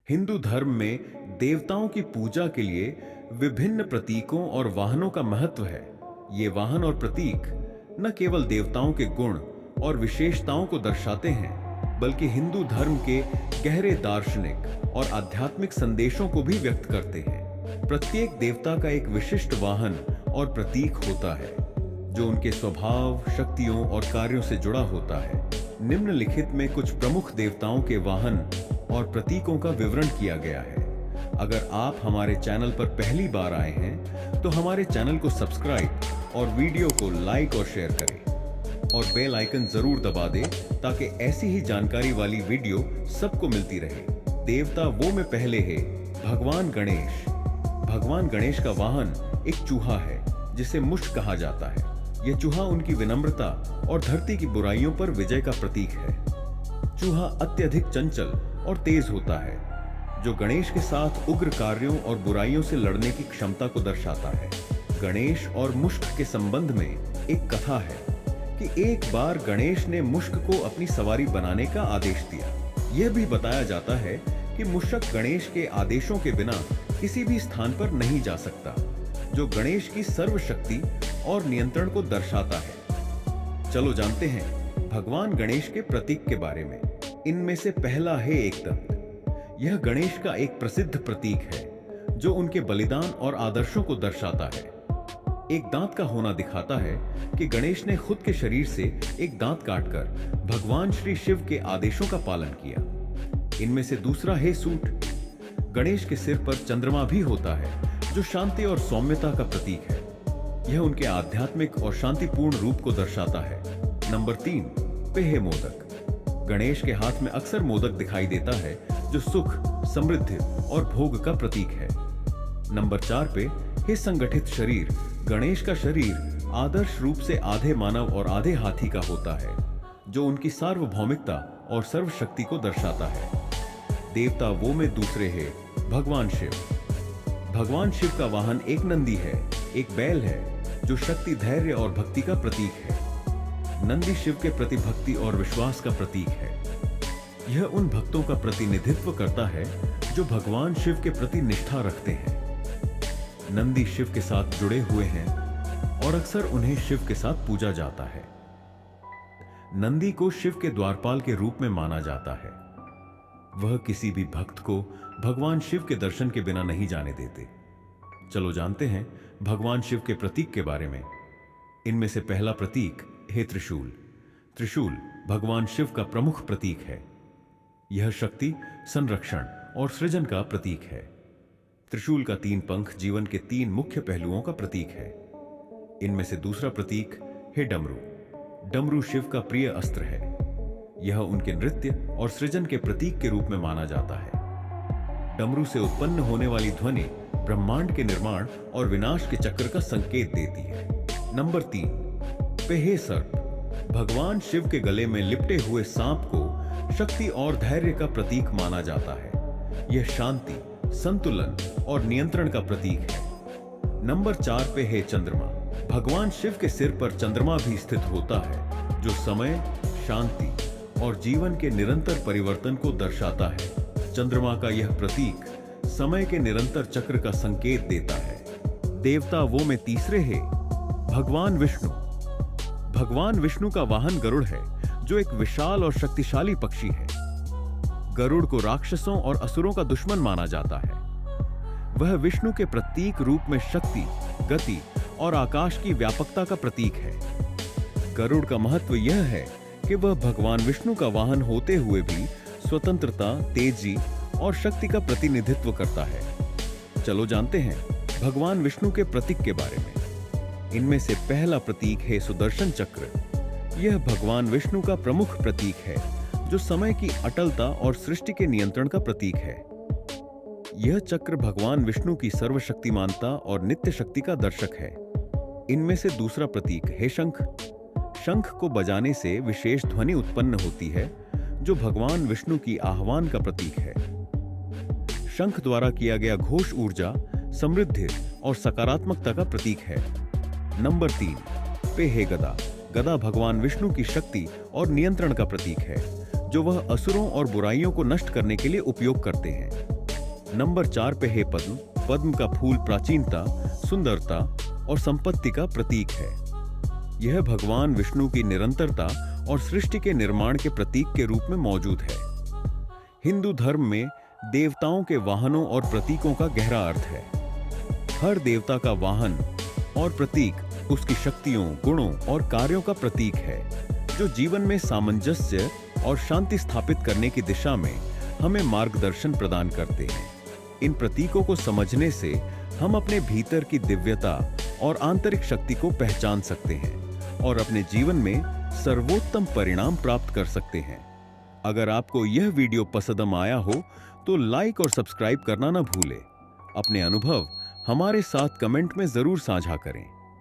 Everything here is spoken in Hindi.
हिंदू धर्म में देवताओं की पूजा के लिए विभिन्न प्रतीकों और वाहनों का महत्व है। ये वाहन और प्रतीक न केवल देवताओं के गुण और विशेषताओं को दर्शाते हैं, बल्कि हिंदू धर्म के गहरे दार्शनिक और आध्यात्मिक संदेशों को भी व्यक्त करते हैं। प्रत्येक देवता का एक विशिष्ट वाहन और प्रतीक होता है, जो उनके स्वभाव, शक्तियों और कार्यों से जुड़ा होता है। निम्नलिखित में कुछ प्रमुख देवताओं के वाहन और प्रतीकों का विवरण किया गया है। अगर आप हमारे चैनल पर पहली बार आए हैं, तो हमारे चैनल को सब्सक्राइब और वीडियो को लाइक और शेयर करें और बेल आइकन जरूर दबा दें, ताकि ऐसी ही जानकारी वाली वीडियो सबको मिलती रहे। देवता वो में पहले है भगवान गणेश। भगवान गणेश का वाहन एक चूहा है, जिसे मुष्क कहा जाता है। यह चूहा उनकी विनम्रता और धरती की बुराइयों पर विजय का प्रतीक है। चूहा अत्यधिक चंचल और तेज होता है, जो गणेश के साथ उग्र कार्यों और बुराइयों से लड़ने की क्षमता को दर्शाता है। गणेश और मुष्क के संबंध में एक कथा है कि एक बार गणेश ने मुष्क को अपनी सवारी बनाने का आदेश दिया। यह भी बताया जाता है कि मुष्क गणेश के आदेशों के बिना किसी भी स्थान पर नहीं जा सकता, जो गणेश की सर्वशक्ति और नियंत्रण को दर्शाता है। चलो जानते हैं भगवान गणेश के प्रतीक के बारे में। इनमें से पहला है एकदंत। यह गणेश का एक प्रसिद्ध प्रतीक है, जो उनके बलिदान और आदर्शों को दर्शाता है। एक दांत का होना दिखाता है कि गणेश ने खुद के शरीर से एक दांत काटकर भगवान श्री शिव के आदेशों का पालन किया। इनमें से दूसरा है सूंड। गणेश के सिर पर चंद्रमा भी होता है, जो शांति और सौम्यता का प्रतीक है। यह उनके आध्यात्मिक और शांतिपूर्ण रूप को दर्शाता है। नंबर 3 पे है मोदक। गणेश के हाथ में अक्सर मोदक दिखाई देता है, जो सुख, समृद्धि और भोग का प्रतीक है। नंबर 4 पे है संगठित शरीर। गणेश का शरीर आदर्श रूप से आधे मानव और आधे हाथी का होता है, जो उनकी सार्वभौमिकता और सर्वशक्ति को दर्शाता है। देवता वो में दूसरे है भगवान शिव। भगवान शिव का वाहन एक नंदी है, एक बैल है, जो शक्ति, धैर्य और भक्ति का प्रतीक है। नंदी शिव के प्रति भक्ति और विश्वास का प्रतीक है। यह उन भक्तों का प्रतिनिधित्व करता है जो भगवान शिव के प्रति निष्ठा रखते हैं। नंदी शिव के साथ जुड़े हुए हैं और अक्सर उन्हें शिव के साथ पूजा जाता है। नंदी को शिव के द्वारपाल के रूप में माना जाता है। वह किसी भी भक्त को भगवान शिव के दर्शन के बिना नहीं जाने देते। चलो जानते हैं भगवान शिव के प्रतीक के बारे में। इनमें से पहला प्रतीक है त्रिशूल। त्रिशूल भगवान शिव का प्रमुख प्रतीक है। यह शक्ति, संरक्षण और सृजन का प्रतीक है। त्रिशूल का 3 पंख जीवन के 3 मुख्य पहलुओं का प्रतीक है। इनमें से दूसरा प्रतीक है डमरू। डमरू शिव का प्रिय अस्त्र है। यह उनके नृत्य और सृजन के प्रतीक के रूप में माना जाता है। डमरू से उत्पन्न होने वाली ध्वनि ब्रह्मांड के निर्माण और विनाश के चक्र का संकेत देती है। नंबर 3 पे है सर्प। भगवान शिव के गले में लिपटे हुए सांप को शक्ति और धैर्य का प्रतीक माना जाता है। यह शांति, संतुलन और नियंत्रण का प्रतीक है। नंबर 4 पे है चंद्रमा। भगवान शिव के सिर पर चंद्रमा भी स्थित होता है, जो समय, शांति और जीवन के निरंतर परिवर्तन को दर्शाता है। चंद्रमा का यह प्रतीक समय के निरंतर चक्र का संकेत देता है। देवता वो में तीसरे है भगवान विष्णु। भगवान विष्णु का वाहन गरुड़ है, जो एक विशाल और शक्तिशाली पक्षी है। गरुड़ को राक्षसों और असुरों का दुश्मन माना जाता है। वह विष्णु के प्रतीक रूप में शक्ति, गति और आकाश की व्यापकता का प्रतीक है। गरुड़ का महत्व यह है कि वह भगवान विष्णु का वाहन होते हुए भी स्वतंत्रता, तेजी और शक्ति का प्रतिनिधित्व करता है। चलो जानते हैं भगवान विष्णु के प्रतीक के बारे में। इनमें से पहला प्रतीक है सुदर्शन चक्र। यह भगवान विष्णु का प्रमुख प्रतीक है, जो समय की अटलता और सृष्टि के नियंत्रण का प्रतीक है। यह चक्र भगवान विष्णु की सर्वशक्तिमानता और नित्य शक्ति का दर्शक है। इनमें से दूसरा प्रतीक है शंख। शंख को बजाने से विशेष ध्वनि उत्पन्न होती है, जो भगवान विष्णु की आह्वान का प्रतीक है। शंख द्वारा किया गया घोष ऊर्जा, समृद्धि और सकारात्मकता का प्रतीक है। नंबर 3 पे है गदा। गदा भगवान विष्णु की शक्ति और नियंत्रण का प्रतीक है, जो वह असुरों और बुराइयों को नष्ट करने के लिए उपयोग करते हैं। नंबर 4 पे है पद्म। पद्म का फूल प्राचीनता, सुंदरता और संपत्ति का प्रतीक है। यह भगवान विष्णु की निरंतरता और सृष्टि के निर्माण के प्रतीक के रूप में मौजूद है। हिंदू धर्म में देवताओं के वाहनों और प्रतीकों का गहरा अर्थ है। हर देवता का वाहन और प्रतीक उसकी शक्तियों, गुणों और कार्यों का प्रतीक है, जो जीवन में सामंजस्य और शांति स्थापित करने की दिशा में हमें मार्गदर्शन प्रदान करते हैं। इन प्रतीकों को समझने से हम अपने भीतर की दिव्यता और आंतरिक शक्ति को पहचान सकते हैं और अपने जीवन में सर्वोत्तम परिणाम प्राप्त कर सकते हैं। अगर आपको यह वीडियो पसंद आया हो तो लाइक और सब्सक्राइब करना ना भूलें। अपने अनुभव हमारे साथ कमेंट में जरूर साझा करें।